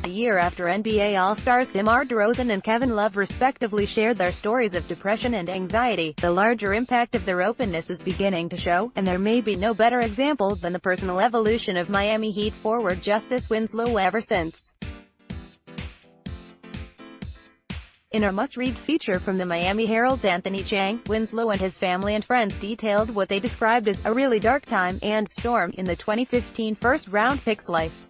a year after NBA All-Stars DeMar DeRozan and Kevin Love respectively shared their stories of depression and anxiety, the larger impact of their openness is beginning to show, and there may be no better example than the personal evolution of Miami Heat forward Justise Winslow ever since. In our must-read feature from the Miami Herald's Anthony Chiang, Winslow and his family and friends detailed what they described as a really dark time and storm in the 2015 first-round pick's life.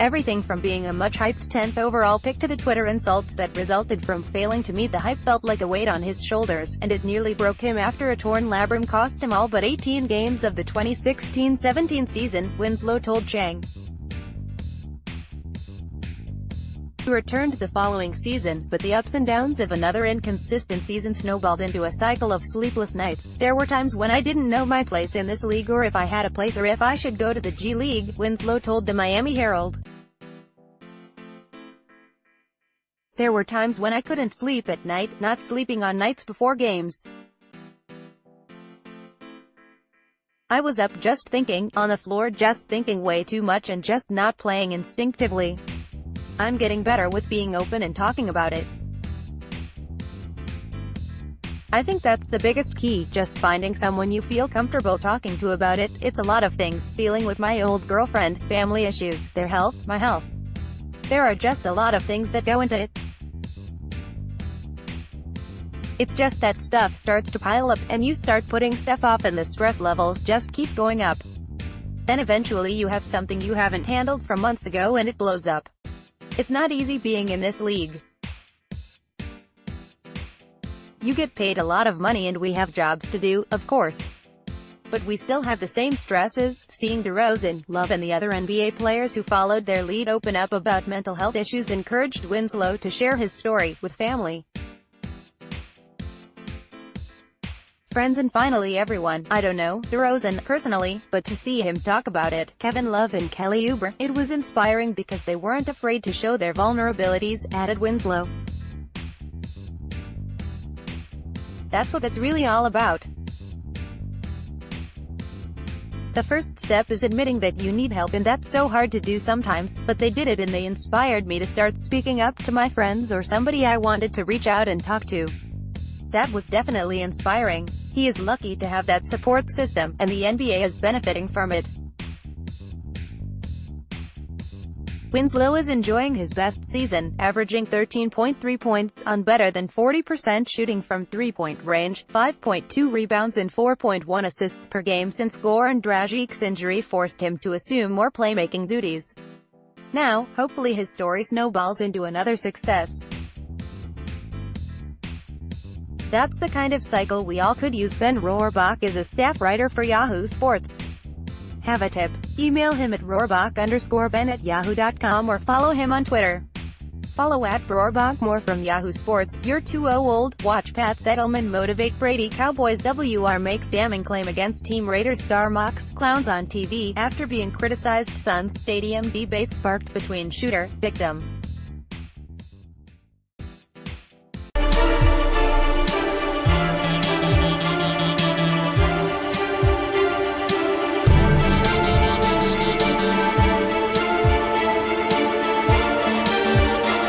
Everything from being a much-hyped 10th overall pick to the Twitter insults that resulted from failing to meet the hype felt like a weight on his shoulders, and it nearly broke him after a torn labrum cost him all but 18 games of the 2016-17 season, Winslow told Chiang. He returned the following season, but the ups and downs of another inconsistent season snowballed into a cycle of sleepless nights. There were times when I didn't know my place in this league or if I had a place or if I should go to the G League, Winslow told the Miami Herald. There were times when I couldn't sleep at night, not sleeping on nights before games. I was up just thinking, on the floor just thinking way too much and just not playing instinctively. I'm getting better with being open and talking about it. I think that's the biggest key, just finding someone you feel comfortable talking to about it. It's a lot of things, dealing with my old girlfriend, family issues, their health, my health. There are just a lot of things that go into it. It's just that stuff starts to pile up, and you start putting stuff off and the stress levels just keep going up. Then eventually you have something you haven't handled from months ago and it blows up. It's not easy being in this league. You get paid a lot of money and we have jobs to do, of course. But we still have the same stresses. Seeing DeRozan, Love and the other NBA players who followed their lead open up about mental health issues encouraged Winslow to share his story with family, friends and finally everyone. I don't know DeRozan personally, but to see him talk about it, Kevin Love and Kelly Oubre, it was inspiring because they weren't afraid to show their vulnerabilities, added Winslow. That's what it's really all about. The first step is admitting that you need help, and that's so hard to do sometimes, but they did it and they inspired me to start speaking up to my friends or somebody I wanted to reach out and talk to. That was definitely inspiring. He is lucky to have that support system, and the NBA is benefiting from it. Winslow is enjoying his best season, averaging 13.3 points, on better than 40% shooting from three-point range, 5.2 rebounds and 4.1 assists per game since Goran Dragic's injury forced him to assume more playmaking duties. Now, hopefully his story snowballs into another success. That's the kind of cycle we all could use. Ben Rohrbach is a staff writer for Yahoo Sports. Have a tip? Email him at rohrbach_ben@yahoo.com or follow him on Twitter. Follow @Rohrbach. More from Yahoo Sports. You're too old. Watch Pat Settleman motivate Brady. Cowboys WR makes damning claim against Team Raiders star mocks clowns on TV after being criticized. Suns stadium debate sparked between shooter, victim.